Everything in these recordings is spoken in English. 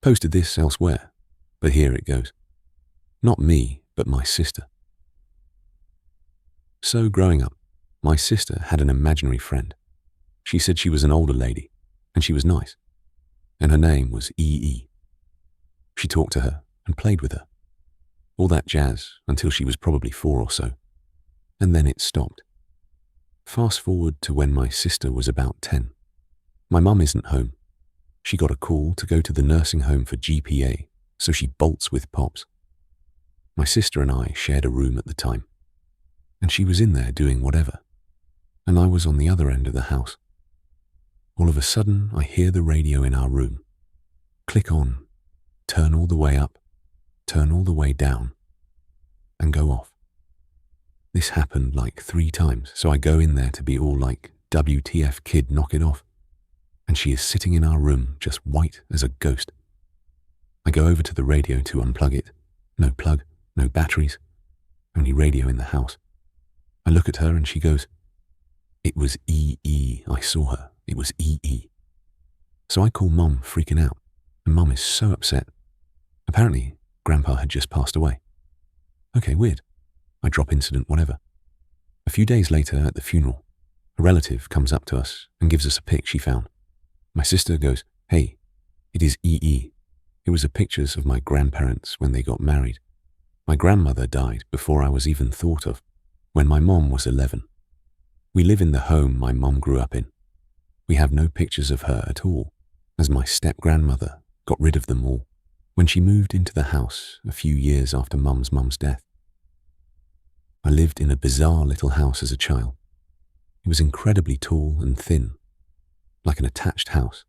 posted this elsewhere, but here it goes. Not me, but my sister. So growing up, my sister had an imaginary friend. She said she was an older lady, and she was nice, and her name was EE. She talked to her and played with her. All that jazz until she was probably 4 or so, and then it stopped. Fast forward to when my sister was about 10. My mum isn't home. She got a call to go to the nursing home for GPA, so she bolts with Pops. My sister and I shared a room at the time, and she was in there doing whatever, and I was on the other end of the house. All of a sudden, I hear the radio in our room. Click on, turn all the way up, turn all the way down, and go off. This happened like 3 times, so I go in there to be all like, WTF kid, knock it off. And she is sitting in our room, just white as a ghost. I go over to the radio to unplug it. No plug, no batteries, only radio in the house. I look at her and she goes, "It was EE, I saw her, it was EE." So I call Mum, freaking out, and Mum is so upset. Apparently, Grandpa had just passed away. Okay, weird. I drop incident, whatever. A few days later at the funeral, a relative comes up to us and gives us a pic she found. My sister goes, "Hey, it is EE. It was a pictures of my grandparents when they got married. My grandmother died before I was even thought of, when my mom was 11. We live in the home my mom grew up in. We have no pictures of her at all, as my step-grandmother got rid of them all when she moved into the house a few years after mum's death. I lived in a bizarre little house as a child. It was incredibly tall and thin, like an attached house,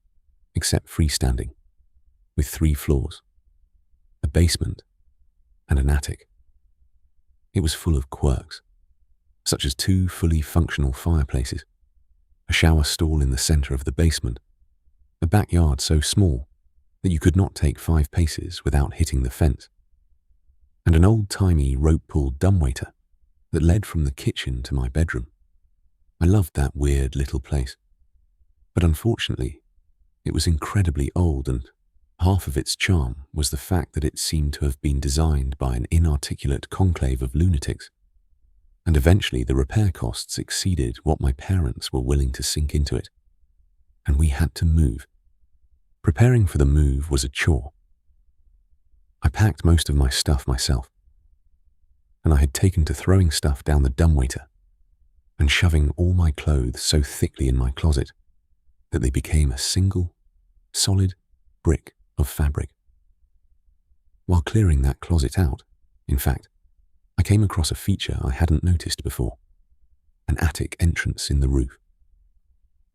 except freestanding, with 3 floors, a basement, and an attic. It was full of quirks, such as 2 fully functional fireplaces, a shower stall in the center of the basement, a backyard so small that you could not take 5 paces without hitting the fence, and an old-timey rope-pulled dumbwaiter that led from the kitchen to my bedroom. I loved that weird little place. But unfortunately, it was incredibly old, and half of its charm was the fact that it seemed to have been designed by an inarticulate conclave of lunatics. And eventually the repair costs exceeded what my parents were willing to sink into it. And we had to move. Preparing for the move was a chore. I packed most of my stuff myself, and I had taken to throwing stuff down the dumbwaiter and shoving all my clothes so thickly in my closet that they became a single, solid brick of fabric. While clearing that closet out, in fact, I came across a feature I hadn't noticed before, an attic entrance in the roof.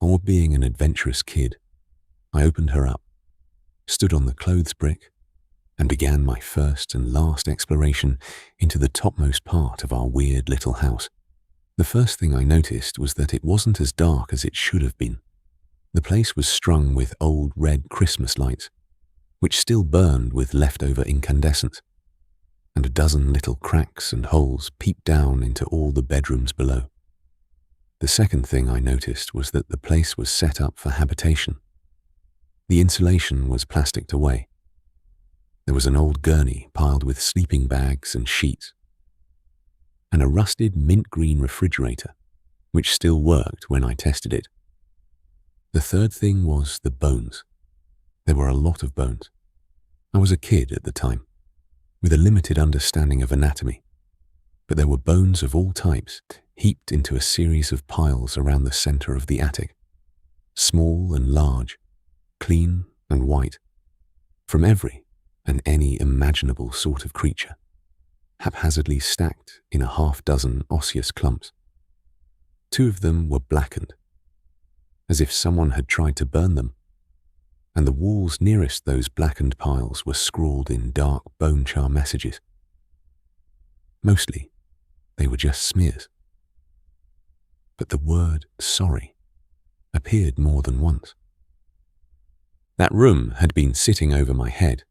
Or being an adventurous kid, I opened her up, stood on the clothes brick, and began my first and last exploration into the topmost part of our weird little house. The first thing I noticed was that it wasn't as dark as it should have been. The place was strung with old red Christmas lights, which still burned with leftover incandescence, and a dozen little cracks and holes peeped down into all the bedrooms below. The second thing I noticed was that the place was set up for habitation. The insulation was plasticked away. There was an old gurney piled with sleeping bags and sheets, and a rusted mint green refrigerator, which still worked when I tested it. The third thing was the bones. There were a lot of bones. I was a kid at the time, with a limited understanding of anatomy, but there were bones of all types heaped into a series of piles around the center of the attic, small and large, clean and white, from every and any imaginable sort of creature, haphazardly stacked in a half-dozen osseous clumps. 2 of them were blackened, as if someone had tried to burn them, and the walls nearest those blackened piles were scrawled in dark bone char messages. Mostly, they were just smears. But the word sorry appeared more than once. That room had been sitting over my head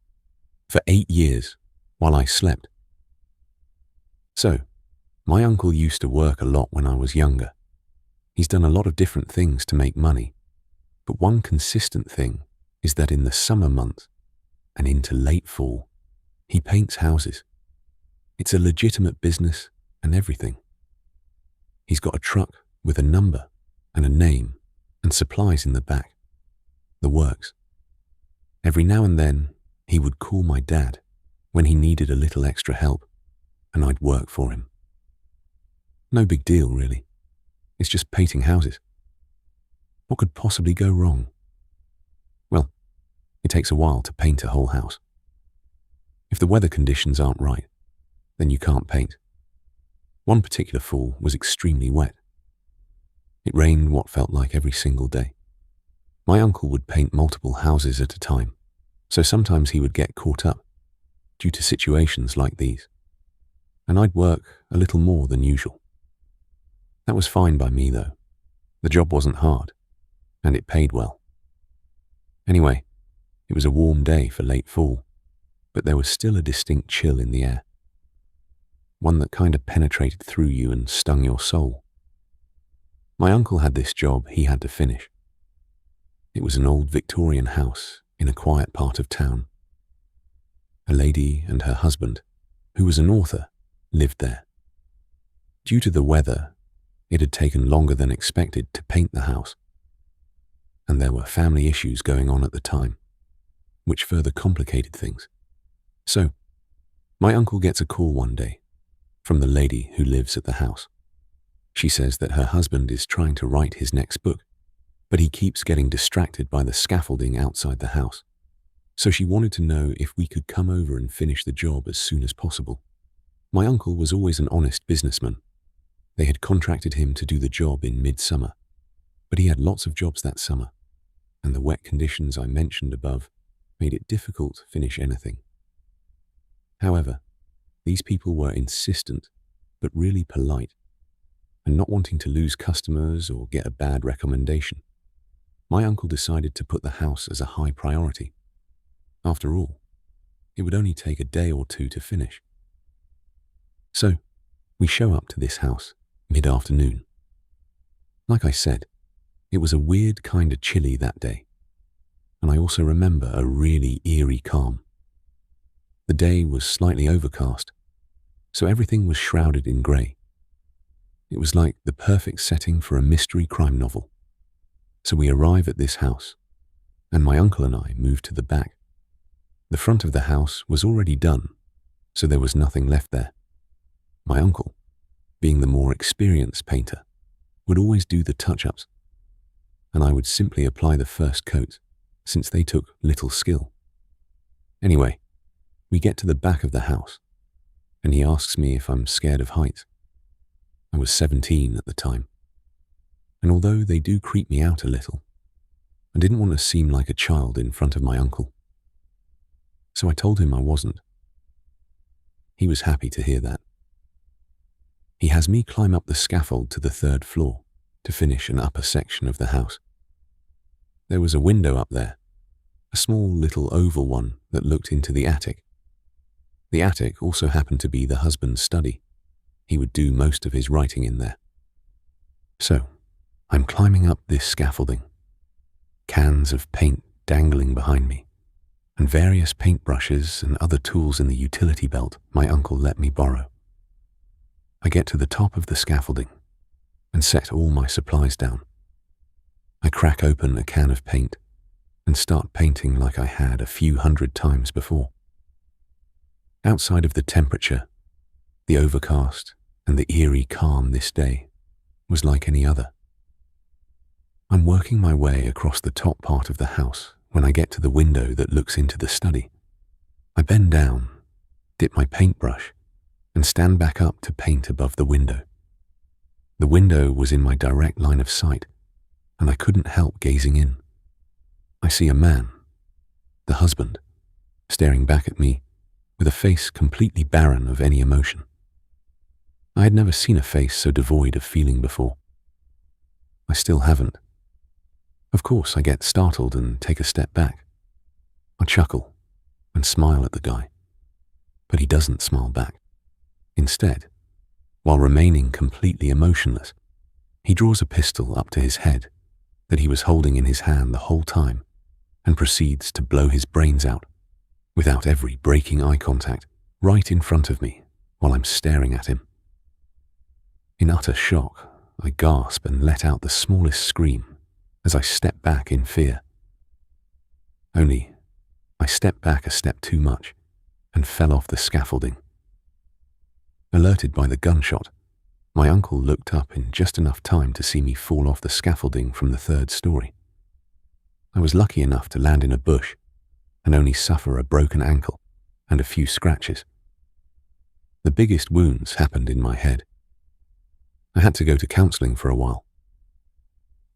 for 8 years while I slept. So, my uncle used to work a lot when I was younger. He's done a lot of different things to make money, but one consistent thing is that in the summer months, and into late fall, he paints houses. It's a legitimate business and everything. He's got a truck with a number and a name and supplies in the back. The works. Every now and then, he would call my dad when he needed a little extra help, and I'd work for him. No big deal, really. It's just painting houses. What could possibly go wrong? Well, it takes a while to paint a whole house. If the weather conditions aren't right, then you can't paint. One particular fall was extremely wet. It rained what felt like every single day. My uncle would paint multiple houses at a time, so sometimes he would get caught up due to situations like these, and I'd work a little more than usual. That was fine by me, though. The job wasn't hard, and it paid well. Anyway, it was a warm day for late fall, but there was still a distinct chill in the air, one that kind of penetrated through you and stung your soul. My uncle had this job he had to finish. It was an old Victorian house in a quiet part of town. A lady and her husband, who was an author, lived there. Due to the weather, it had taken longer than expected to paint the house, and there were family issues going on at the time, which further complicated things. So, my uncle gets a call one day from the lady who lives at the house. She says that her husband is trying to write his next book, but he keeps getting distracted by the scaffolding outside the house. So she wanted to know if we could come over and finish the job as soon as possible. My uncle was always an honest businessman. They had contracted him to do the job in midsummer, but he had lots of jobs that summer, and the wet conditions I mentioned above made it difficult to finish anything. However, these people were insistent, but really polite, and not wanting to lose customers or get a bad recommendation, my uncle decided to put the house as a high priority. After all, it would only take a day or two to finish. So, we show up to this house mid-afternoon. Like I said, it was a weird kind of chilly that day, and I also remember a really eerie calm. The day was slightly overcast, so everything was shrouded in grey. It was like the perfect setting for a mystery crime novel. So we arrive at this house, and my uncle and I move to the back. The front of the house was already done, so there was nothing left there. My uncle, being the more experienced painter, would always do the touch-ups, and I would simply apply the first coat, since they took little skill. Anyway, we get to the back of the house, and he asks me if I'm scared of heights. I was 17 at the time, and although they do creep me out a little, I didn't want to seem like a child in front of my uncle. So I told him I wasn't. He was happy to hear that. He has me climb up the scaffold to the 3rd floor to finish an upper section of the house. There was a window up there, a small little oval one that looked into the attic. The attic also happened to be the husband's study. He would do most of his writing in there. So, I'm climbing up this scaffolding, cans of paint dangling behind me, and various paintbrushes and other tools in the utility belt my uncle let me borrow. I get to the top of the scaffolding and set all my supplies down. I crack open a can of paint and start painting like I had a few hundred times before. Outside of the temperature, the overcast and the eerie calm this day was like any other. I'm working my way across the top part of the house when I get to the window that looks into the study. I bend down, dip my paintbrush, and stand back up to paint above the window. The window was in my direct line of sight, and I couldn't help gazing in. I see a man, the husband, staring back at me with a face completely barren of any emotion. I had never seen a face so devoid of feeling before. I still haven't. Of course, I get startled and take a step back. I chuckle and smile at the guy, but he doesn't smile back. Instead, while remaining completely emotionless, he draws a pistol up to his head that he was holding in his hand the whole time and proceeds to blow his brains out. without every breaking eye contact, right in front of me while I'm staring at him. In utter shock, I gasp and let out the smallest scream as I step back in fear. Only, I stepped back a step too much and fell off the scaffolding. Alerted by the gunshot, my uncle looked up in just enough time to see me fall off the scaffolding from the 3rd story. I was lucky enough to land in a bush and only suffer a broken ankle and a few scratches. The biggest wounds happened in my head. I had to go to counselling for a while.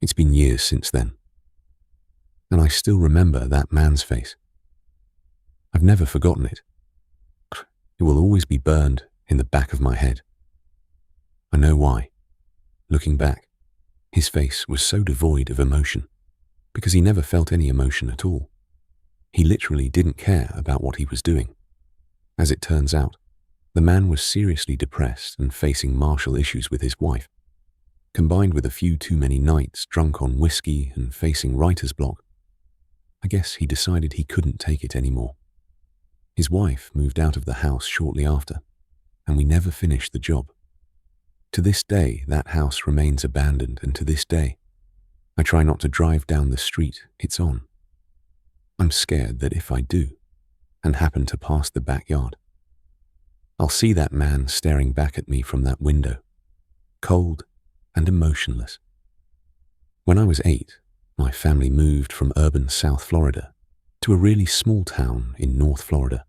It's been years since then, and I still remember that man's face. I've never forgotten it. It will always be burned in the back of my head. I know why. Looking back, his face was so devoid of emotion, because he never felt any emotion at all. He literally didn't care about what he was doing. As it turns out, the man was seriously depressed and facing marital issues with his wife. Combined with a few too many nights drunk on whiskey and facing writer's block, I guess he decided he couldn't take it anymore. His wife moved out of the house shortly after, and we never finished the job. To this day, that house remains abandoned, and to this day, I try not to drive down the street it's on. I'm scared that if I do, and happen to pass the backyard, I'll see that man staring back at me from that window, cold and emotionless. When I was 8, my family moved from urban South Florida to a really small town in North Florida.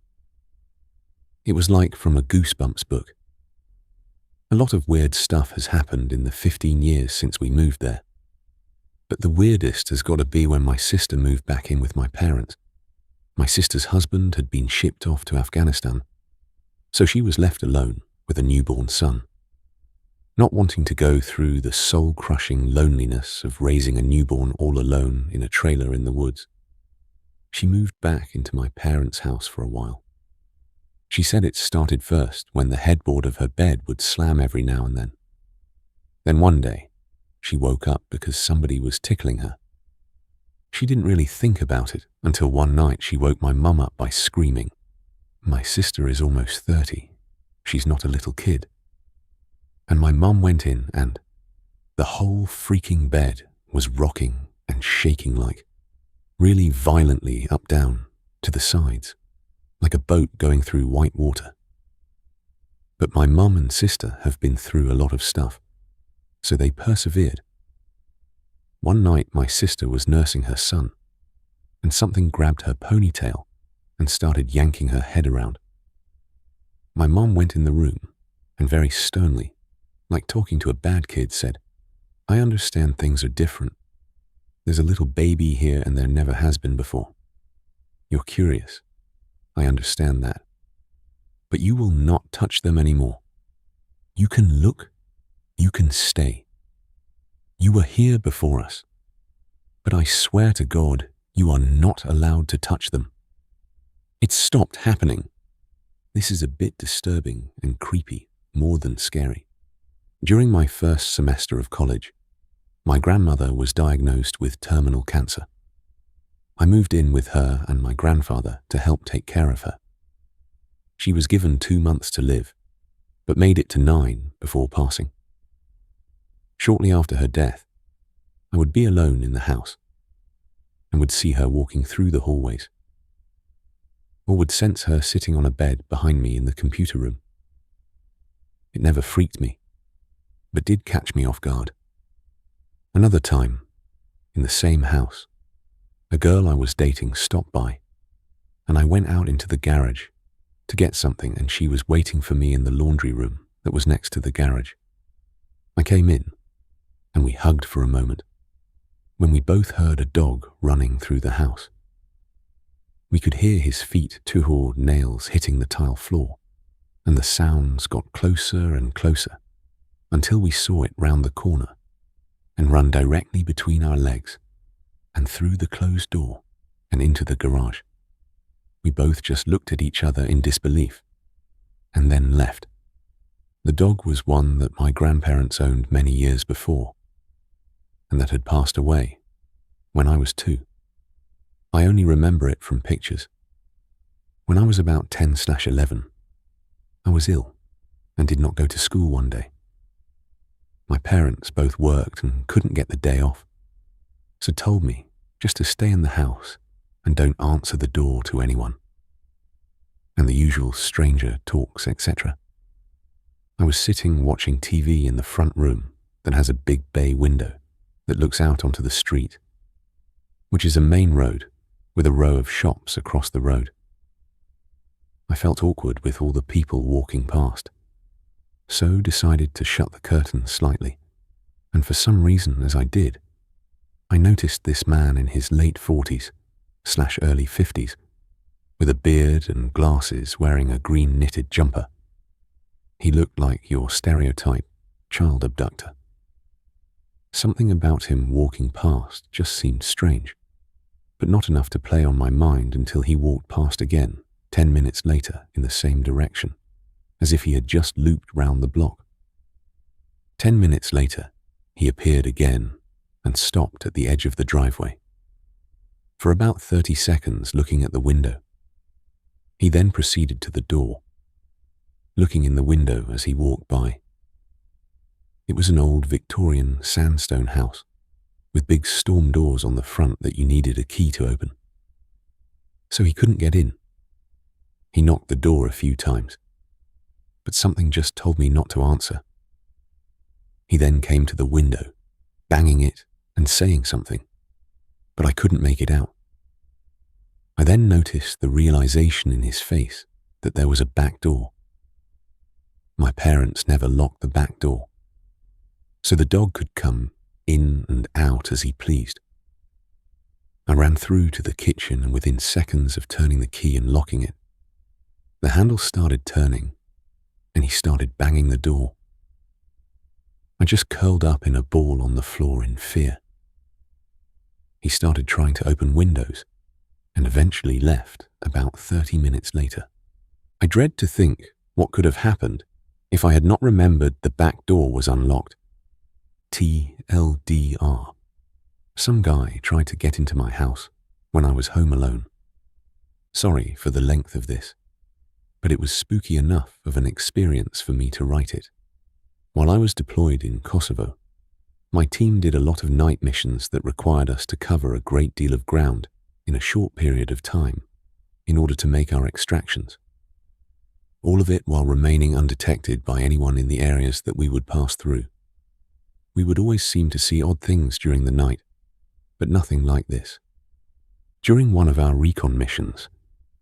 It was like from a Goosebumps book. A lot of weird stuff has happened in the 15 years since we moved there. But the weirdest has got to be when my sister moved back in with my parents. My sister's husband had been shipped off to Afghanistan, so she was left alone with a newborn son. Not wanting to go through the soul-crushing loneliness of raising a newborn all alone in a trailer in the woods, she moved back into my parents' house for a while. She said it started first when the headboard of her bed would slam every now and then. Then one day, she woke up because somebody was tickling her. She didn't really think about it until one night she woke my mum up by screaming, "My sister is almost 30. She's not a little kid." And my mum went in and the whole freaking bed was rocking and shaking really violently up down to the sides, like a boat going through white water. But my mum and sister have been through a lot of stuff, so they persevered. One night my sister was nursing her son, and something grabbed her ponytail and started yanking her head around. My mum went in the room and very sternly, like talking to a bad kid, said, "I understand things are different. There's a little baby here and there never has been before. You're curious. I understand that. But you will not touch them anymore. You can look, you can stay. You were here before us. But I swear to God, you are not allowed to touch them. It's stopped happening. This is a bit disturbing and creepy, more than scary." During my first semester of college, my grandmother was diagnosed with terminal cancer. I moved in with her and my grandfather to help take care of her. She was given 2 months to live, but made it to 9 before passing. Shortly after her death, I would be alone in the house and would see her walking through the hallways, or would sense her sitting on a bed behind me in the computer room. It never freaked me, but did catch me off guard. Another time, in the same house, a girl I was dating stopped by, and I went out into the garage to get something, and she was waiting for me in the laundry room that was next to the garage. I came in, and we hugged for a moment, when we both heard a dog running through the house. We could hear his feet, two nails hitting the tile floor, and the sounds got closer and closer until we saw it round the corner and run directly between our legs and through the closed door and into the garage. We both just looked at each other in disbelief and then left. The dog was one that my grandparents owned many years before and that had passed away when I was 2. I only remember it from pictures. When I was about 10/11, I was ill and did not go to school one day. My parents both worked and couldn't get the day off, so told me just to stay in the house and don't answer the door to anyone. And the usual stranger talks, etc. I was sitting watching TV in the front room that has a big bay window that looks out onto the street, which is a main road with a row of shops across the road. I felt awkward with all the people walking past, so decided to shut the curtain slightly, and for some reason as I did, I noticed this man in his late 40s/early 50s, with a beard and glasses, wearing a green knitted jumper. He looked like your stereotype child abductor. Something about him walking past just seemed strange, but not enough to play on my mind until he walked past again 10 minutes later in the same direction, as if he had just looped round the block. 10 minutes later, he appeared again and stopped at the edge of the driveway. For about 30 seconds looking at the window. He then proceeded to the door, looking in the window as he walked by. It was an old Victorian sandstone house with big storm doors on the front that you needed a key to open. So he couldn't get in. He knocked the door a few times, but something just told me not to answer. He then came to the window, banging it and saying something, but I couldn't make it out. I then noticed the realization in his face that there was a back door. My parents never locked the back door, so the dog could come in and out as he pleased. I ran through to the kitchen, and within seconds of turning the key and locking it, the handle started turning and he started banging the door. I just curled up in a ball on the floor in fear. He started trying to open windows and eventually left about 30 minutes later. I dread to think what could have happened if I had not remembered the back door was unlocked. TLDR. Some guy tried to get into my house when I was home alone. Sorry for the length of this, but it was spooky enough of an experience for me to write it. While I was deployed in Kosovo, my team did a lot of night missions that required us to cover a great deal of ground in a short period of time in order to make our extractions. All of it while remaining undetected by anyone in the areas that we would pass through. We would always seem to see odd things during the night, but nothing like this. During one of our recon missions,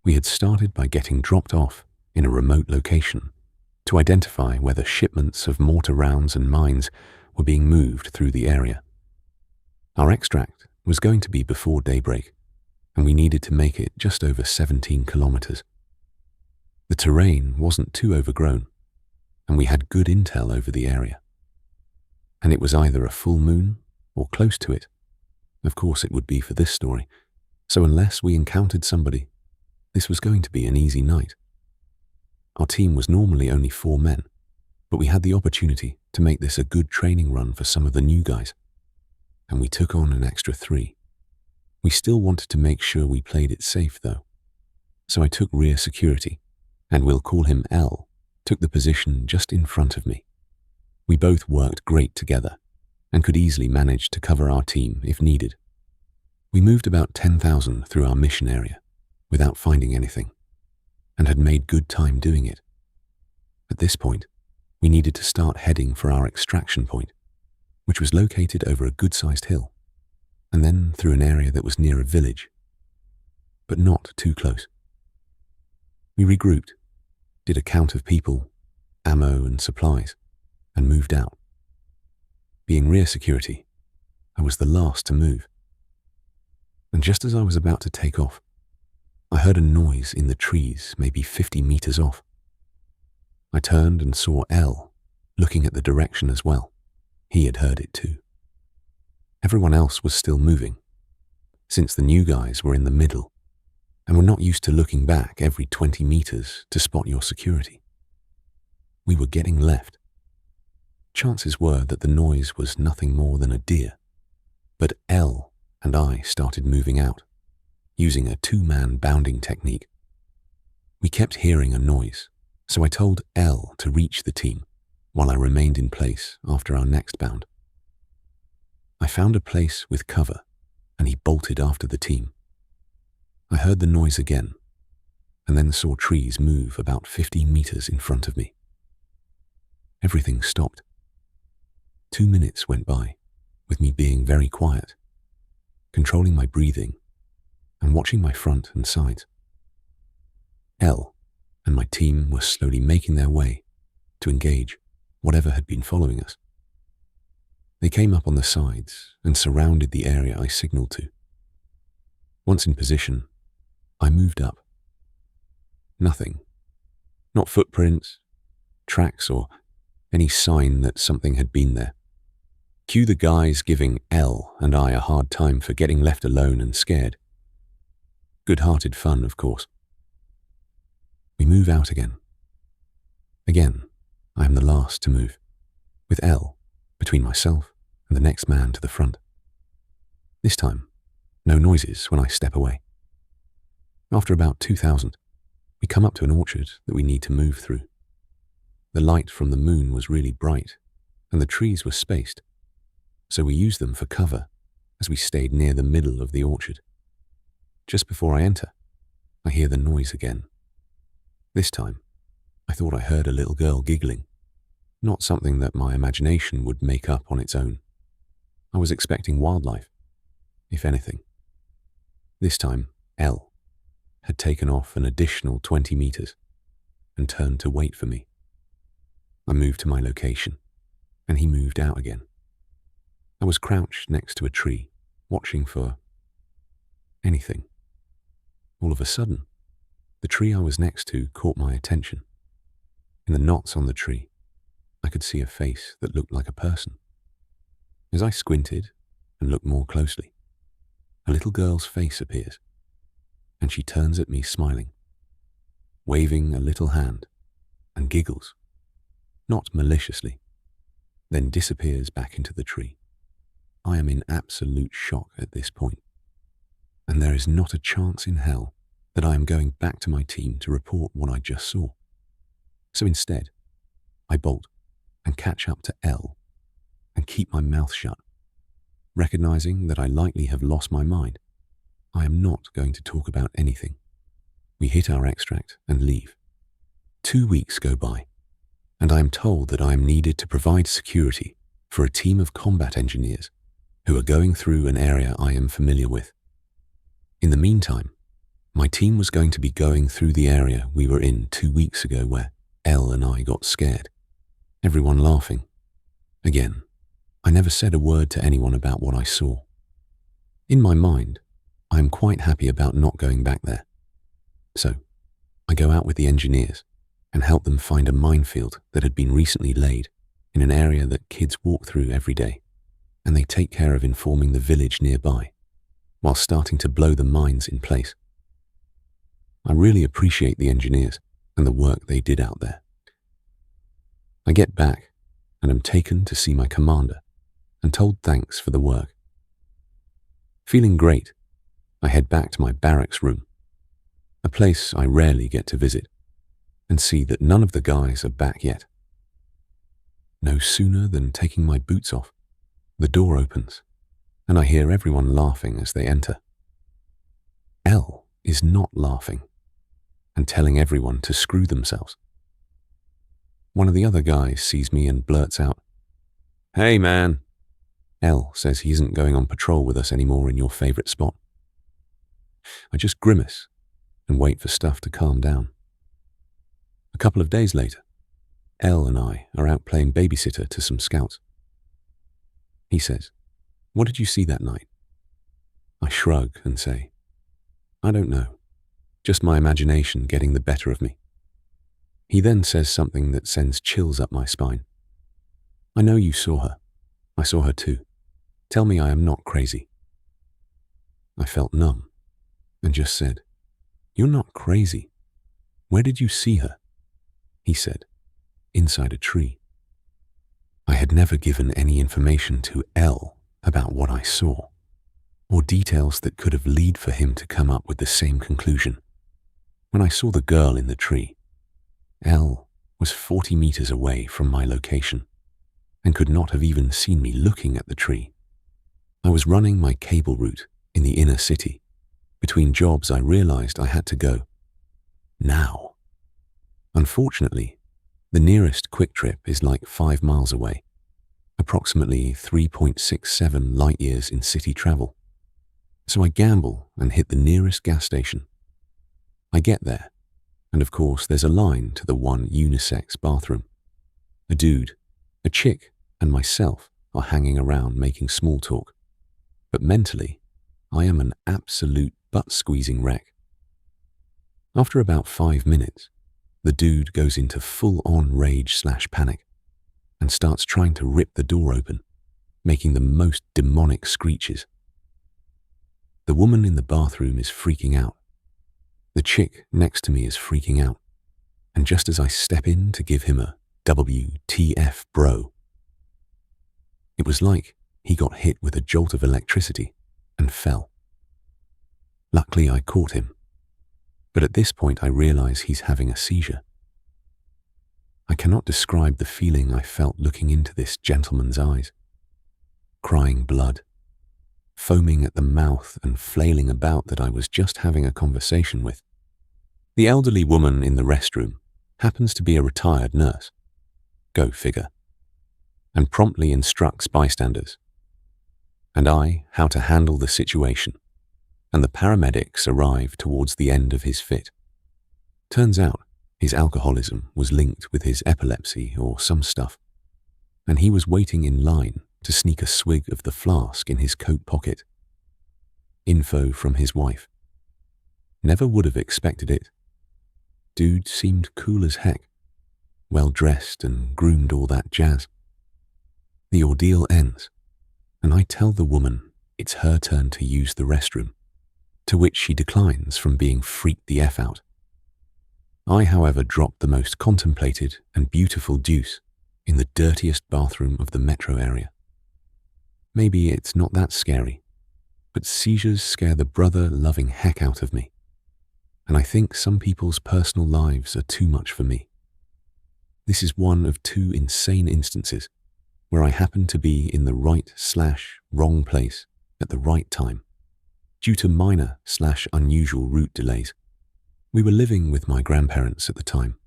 we had started by getting dropped off in a remote location to identify whether shipments of mortar rounds and mines were being moved through the area. Our extract was going to be before daybreak, and we needed to make it just over 17 kilometers. The terrain wasn't too overgrown, and we had good intel over the area. And it was either a full moon or close to it. Of course it would be for this story, so unless we encountered somebody, this was going to be an easy night. Our team was normally only 4 men, but we had the opportunity to make this a good training run for some of the new guys, and we took on an extra 3. We still wanted to make sure we played it safe though, so I took rear security, and we'll call him L, took the position just in front of me. We both worked great together and could easily manage to cover our team if needed. We moved about 10,000 through our mission area without finding anything, and had made good time doing it. At this point, we needed to start heading for our extraction point, which was located over a good-sized hill, and then through an area that was near a village, but not too close. We regrouped, did a count of people, ammo and supplies, and moved out. Being rear security, I was the last to move. And just as I was about to take off, I heard a noise in the trees maybe 50 meters off. I turned and saw L looking at the direction as well. He had heard it too. Everyone else was still moving, since the new guys were in the middle and were not used to looking back every 20 meters to spot your security. We were getting left. Chances were that the noise was nothing more than a deer, but L and I started moving out, using a 2-man bounding technique. We kept hearing a noise, so I told L to reach the team while I remained in place after our next bound. I found a place with cover, and he bolted after the team. I heard the noise again, and then saw trees move about 50 meters in front of me. Everything stopped. 2 minutes went by, with me being very quiet, controlling my breathing, and watching my front and sides. L and my team were slowly making their way to engage whatever had been following us. They came up on the sides and surrounded the area I signaled to. Once in position, I moved up. Nothing. Not footprints, tracks, or any sign that something had been there. Cue the guys giving L and I a hard time for getting left alone and scared. Good-hearted fun, of course. We move out again. Again, I am the last to move, with L between myself and the next man to the front. This time, no noises when I step away. After about 2,000, we come up to an orchard that we need to move through. The light from the moon was really bright, and the trees were spaced, so we used them for cover as we stayed near the middle of the orchard. Just before I enter, I hear the noise again. This time, I thought I heard a little girl giggling, not something that my imagination would make up on its own. I was expecting wildlife, if anything. This time, L had taken off an additional 20 meters and turned to wait for me. I moved to my location, and he moved out again. I was crouched next to a tree, watching for anything. All of a sudden, the tree I was next to caught my attention. In the knots on the tree, I could see a face that looked like a person. As I squinted and looked more closely, a little girl's face appears, and she turns at me smiling, waving a little hand, and giggles, not maliciously, then disappears back into the tree. I am in absolute shock at this point, and there is not a chance in hell that I am going back to my team to report what I just saw. So instead, I bolt and catch up to L and keep my mouth shut. Recognizing that I likely have lost my mind, I am not going to talk about anything. We hit our extract and leave. 2 weeks go by, and I am told that I am needed to provide security for a team of combat engineers who are going through an area I am familiar with. In the meantime, my team was going to be going through the area we were in 2 weeks ago where L and I got scared. Everyone laughing. Again, I never said a word to anyone about what I saw. In my mind, I am quite happy about not going back there. So, I go out with the engineers and help them find a minefield that had been recently laid in an area that kids walk through every day, and they take care of informing the village nearby, while starting to blow the mines in place. I really appreciate the engineers and the work they did out there. I get back and am taken to see my commander and told thanks for the work. Feeling great, I head back to my barracks room, a place I rarely get to visit, and see that none of the guys are back yet. No sooner than taking my boots off, the door opens, and I hear everyone laughing as they enter. L is not laughing and telling everyone to screw themselves. One of the other guys sees me and blurts out, "Hey man." L says he isn't going on patrol with us anymore in your favorite spot. I just grimace and wait for stuff to calm down. A couple of days later, L and I are out playing babysitter to some scouts. He says, "What did you see that night?" I shrug and say, "I don't know, just my imagination getting the better of me." He then says something that sends chills up my spine. "I know you saw her. I saw her too. Tell me I am not crazy." I felt numb and just said, "You're not crazy. Where did you see her?" He said, "Inside a tree." I had never given any information to L about what I saw, or details that could have led for him to come up with the same conclusion, when I saw the girl in the tree. Elle was 40 meters away from my location and could not have even seen me looking at the tree. I was running my cable route in the inner city. Between jobs, I realized I had to go now. Unfortunately, the nearest quick trip is like 5 miles away, approximately 3.67 light years in city travel. So I gamble and hit the nearest gas station. I get there, and of course there's a line to the one unisex bathroom. A dude, a chick, and myself are hanging around making small talk. But mentally, I am an absolute butt-squeezing wreck. After about 5 minutes, the dude goes into full-on rage/panic and starts trying to rip the door open, making the most demonic screeches. The woman in the bathroom is freaking out. The chick next to me is freaking out. And just as I step in to give him a WTF bro, it was like he got hit with a jolt of electricity and fell. Luckily, I caught him. But at this point, I realize he's having a seizure. I cannot describe the feeling I felt looking into this gentleman's eyes. Crying blood, foaming at the mouth and flailing about that I was just having a conversation with. The elderly woman in the restroom happens to be a retired nurse. Go figure. And promptly instructs bystanders. And I how to handle the situation. And the paramedics arrive towards the end of his fit. Turns out his alcoholism was linked with his epilepsy or some stuff, and he was waiting in line to sneak a swig of the flask in his coat pocket. Info from his wife. Never would have expected it. Dude seemed cool as heck, well dressed and groomed, all that jazz. The ordeal ends, and I tell the woman it's her turn to use the restroom, to which she declines from being freaked the F out. I, however, drop the most contemplated and beautiful deuce in the dirtiest bathroom of the metro area. Maybe it's not that scary, but seizures scare the brother-loving heck out of me, and I think some people's personal lives are too much for me. This is one of 2 insane instances where I happen to be in the right/wrong place at the right time, due to minor/unusual route delays. We were living with my grandparents at the time.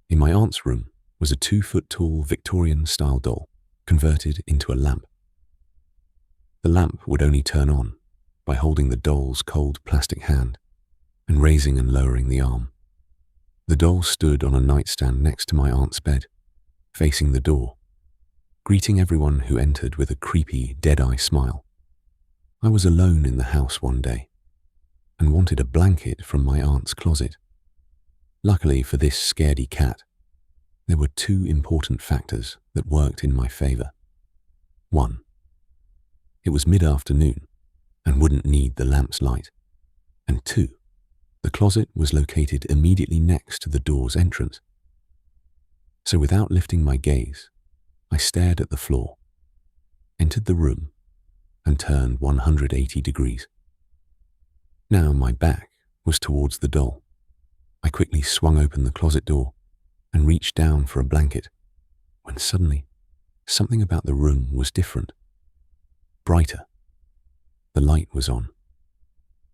In my aunt's room was a 2-foot-tall Victorian-style doll converted into a lamp. The lamp would only turn on by holding the doll's cold plastic hand and raising and lowering the arm. The doll stood on a nightstand next to my aunt's bed, facing the door, greeting everyone who entered with a creepy, dead-eye smile. I was alone in the house one day and wanted a blanket from my aunt's closet. Luckily for this scaredy cat, there were 2 important factors that worked in my favor. 1, it was mid-afternoon and wouldn't need the lamp's light. And 2, the closet was located immediately next to the door's entrance. So without lifting my gaze, I stared at the floor, entered the room, and turned 180 degrees. Now my back was towards the doll. I quickly swung open the closet door and reached down for a blanket, when suddenly something about the room was different. Brighter. The light was on,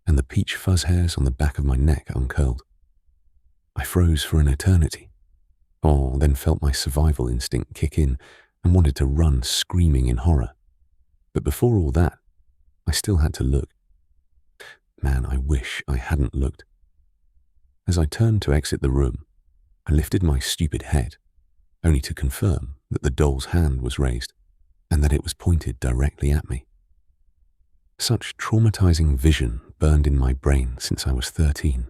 and the peach fuzz hairs on the back of my neck uncurled. I froze for an eternity, then felt my survival instinct kick in and wanted to run screaming in horror. But before all that, I still had to look. Man, I wish I hadn't looked. As I turned to exit the room, I lifted my stupid head, only to confirm that the doll's hand was raised and that it was pointed directly at me. Such traumatizing vision burned in my brain since I was 13.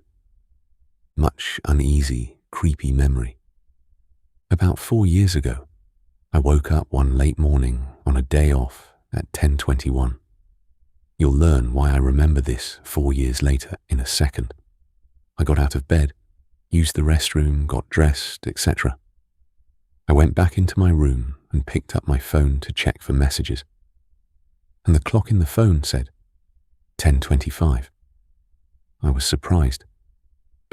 Much uneasy, creepy memory. About 4 years ago, I woke up one late morning on a day off at 10:21. You'll learn why I remember this 4 years later in a second. I got out of bed, used the restroom, got dressed, etc. I went back into my room and picked up my phone to check for messages. And the clock in the phone said 10:25. I was surprised,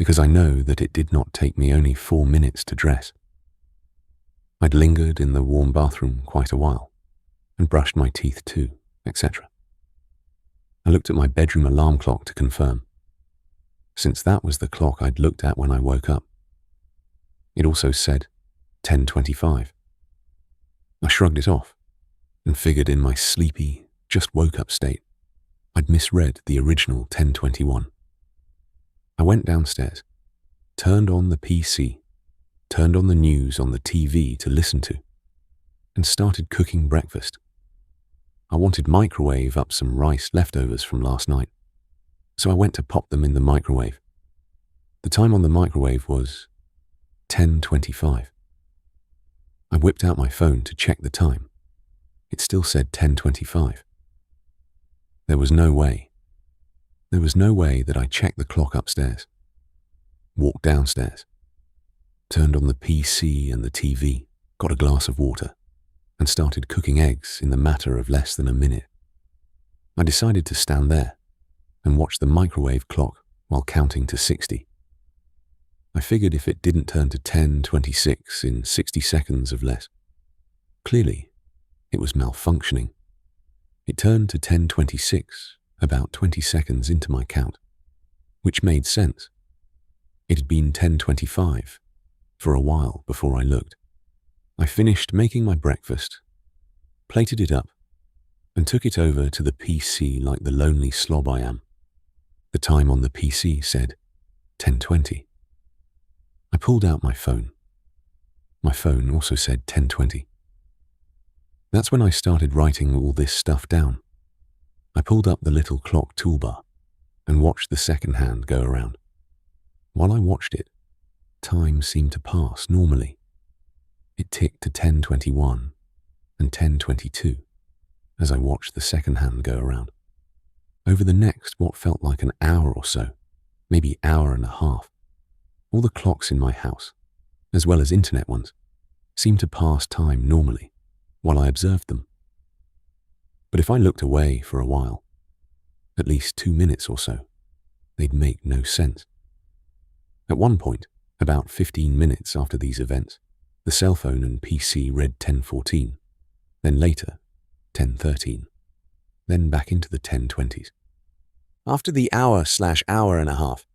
because I know that it did not take me only 4 minutes to dress. I'd lingered in the warm bathroom quite a while, and brushed my teeth too, etc. I looked at my bedroom alarm clock to confirm, since that was the clock I'd looked at when I woke up. It also said 10:25. I shrugged it off, and figured in my sleepy, just woke up state, I'd misread the original 10:21. I went downstairs, turned on the PC, turned on the news on the TV to listen to, and started cooking breakfast. I wanted to microwave up some rice leftovers from last night, so I went to pop them in the microwave. The time on the microwave was 10:25. I whipped out my phone to check the time. It still said 10:25. There was no way that I checked the clock upstairs, walked downstairs, turned on the PC and the TV, got a glass of water, and started cooking eggs in the matter of less than a minute. I decided to stand there and watch the microwave clock while counting to 60. I figured if it didn't turn to 10:26 in 60 seconds of less, clearly it was malfunctioning. It turned to 10:26 about 20 seconds into my count, which made sense. It had been 10:25 for a while before I looked. I finished making my breakfast, plated it up, and took it over to the PC like the lonely slob I am. The time on the PC said 10:20. I pulled out my phone. My phone also said 10:20. That's when I started writing all this stuff down. I pulled up the little clock toolbar and watched the second hand go around. While I watched it, time seemed to pass normally. It ticked to 10:21 and 10:22 as I watched the second hand go around. Over the next what felt like an hour or so, maybe hour and a half, all the clocks in my house, as well as internet ones, seemed to pass time normally while I observed them. But if I looked away for a while, at least 2 minutes or so, they'd make no sense. At one point, about 15 minutes after these events, the cell phone and PC read 10:14, then later 10:13, then back into the 10:20s. After the hour/hour and a half,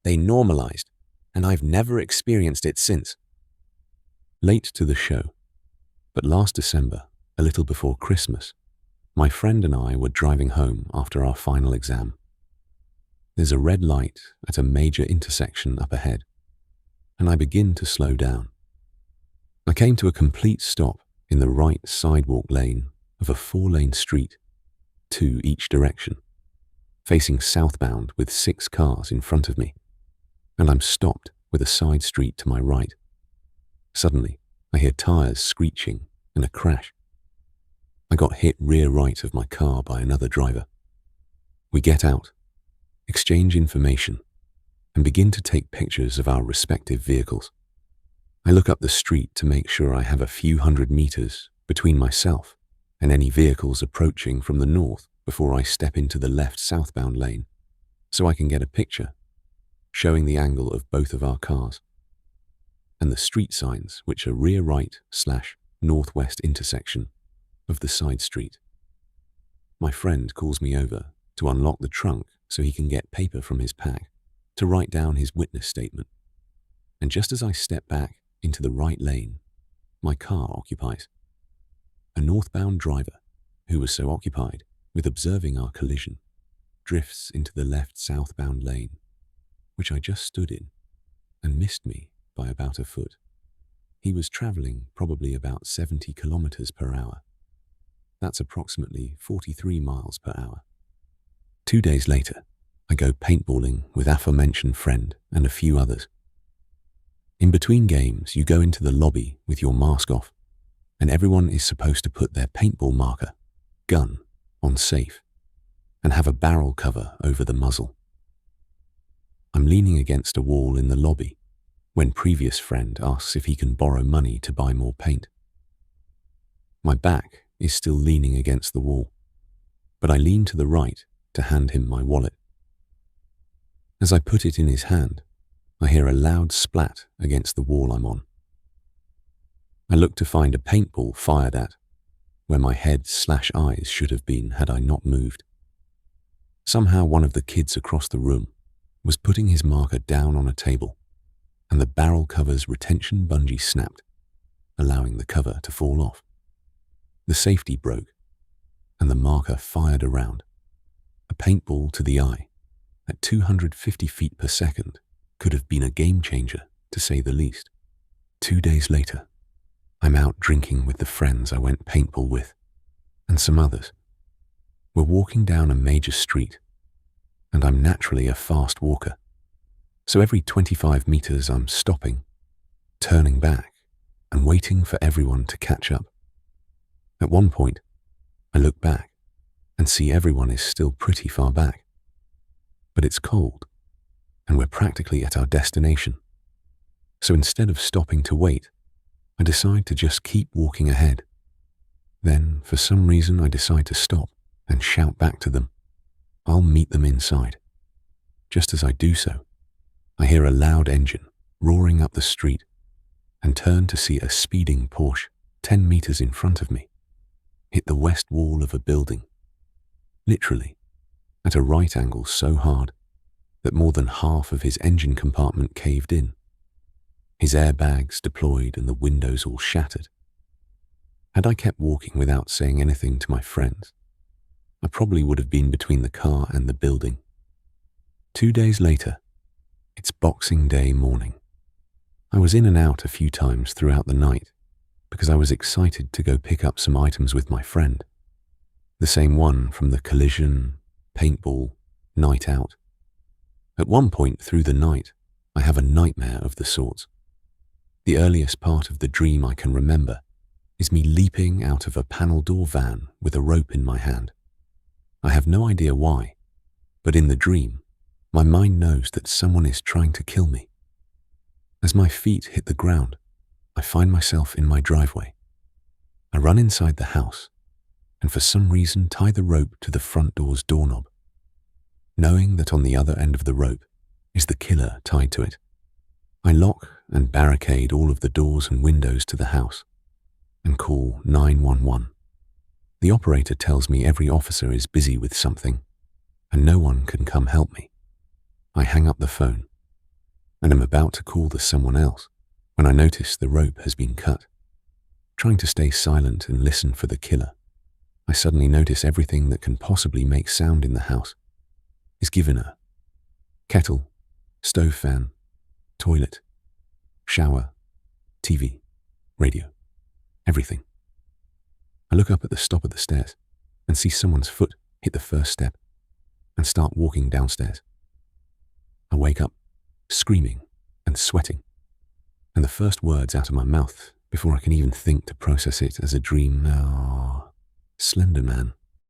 they normalized, and I've never experienced it since. Late to the show, but last December, a little before Christmas, my friend and I were driving home after our final exam. There's a red light at a major intersection up ahead, and I begin to slow down. I came to a complete stop in the right sidewalk lane of a 4-lane street, 2 each direction, facing southbound with 6 cars in front of me, and I'm stopped with a side street to my right. Suddenly, I hear tires screeching and a crash. I got hit rear right of my car by another driver. We get out, exchange information, and begin to take pictures of our respective vehicles. I look up the street to make sure I have a few hundred meters between myself and any vehicles approaching from the north before I step into the left southbound lane, so I can get a picture showing the angle of both of our cars and the street signs, which are rear right/northwest intersection of the side street. My friend calls me over to unlock the trunk so he can get paper from his pack to write down his witness statement. And just as I step back into the right lane, my car occupies. A northbound driver, who was so occupied with observing our collision, drifts into the left southbound lane, which I just stood in, and missed me by about a foot. He was traveling probably about 70 kilometers per hour. That's approximately 43 miles per hour. 2 days later, I go paintballing with aforementioned friend and a few others. In between games, you go into the lobby with your mask off, and everyone is supposed to put their paintball marker, gun, on safe, and have a barrel cover over the muzzle. I'm leaning against a wall in the lobby when previous friend asks if he can borrow money to buy more paint. My back is still leaning against the wall, but I lean to the right to hand him my wallet. As I put it in his hand, I hear a loud splat against the wall I'm on. I look to find a paintball fired at where my head/eyes should have been had I not moved. Somehow one of the kids across the room was putting his marker down on a table, and the barrel cover's retention bungee snapped, allowing the cover to fall off. The safety broke, and the marker fired around. A paintball to the eye, at 250 feet per second, could have been a game changer, to say the least. 2 days later, I'm out drinking with the friends I went paintball with, and some others. We're walking down a major street, and I'm naturally a fast walker. So every 25 meters I'm stopping, turning back, and waiting for everyone to catch up. At one point, I look back and see everyone is still pretty far back. But it's cold, and we're practically at our destination. So instead of stopping to wait, I decide to just keep walking ahead. Then, for some reason, I decide to stop and shout back to them, "I'll meet them inside." Just as I do so, I hear a loud engine roaring up the street and turn to see a speeding Porsche 10 meters in front of me hit the west wall of a building, literally at a right angle so hard that more than half of his engine compartment caved in. His airbags deployed and the windows all shattered. Had I kept walking without saying anything to my friends, I probably would have been between the car and the building. 2 days later, it's Boxing Day morning. I was in and out a few times throughout the night because I was excited to go pick up some items with my friend, the same one from the collision, paintball, night out. At one point through the night, I have a nightmare of the sorts. The earliest part of the dream I can remember is me leaping out of a panel door van with a rope in my hand. I have no idea why, but in the dream, my mind knows that someone is trying to kill me. As my feet hit the ground, I find myself in my driveway. I run inside the house and for some reason tie the rope to the front door's doorknob, knowing that on the other end of the rope is the killer tied to it. I lock and barricade all of the doors and windows to the house and call 911. The operator tells me every officer is busy with something and no one can come help me. I hang up the phone and am about to call the someone else when I notice the rope has been cut. Trying to stay silent and listen for the killer, I suddenly notice everything that can possibly make sound in the house is given a kettle, stove fan, toilet, shower, TV, radio, everything. I look up at the top of the stairs and see someone's foot hit the first step and start walking downstairs. I wake up, screaming and sweating, and the first words out of my mouth before I can even think to process it as a dream are, "Slender Man."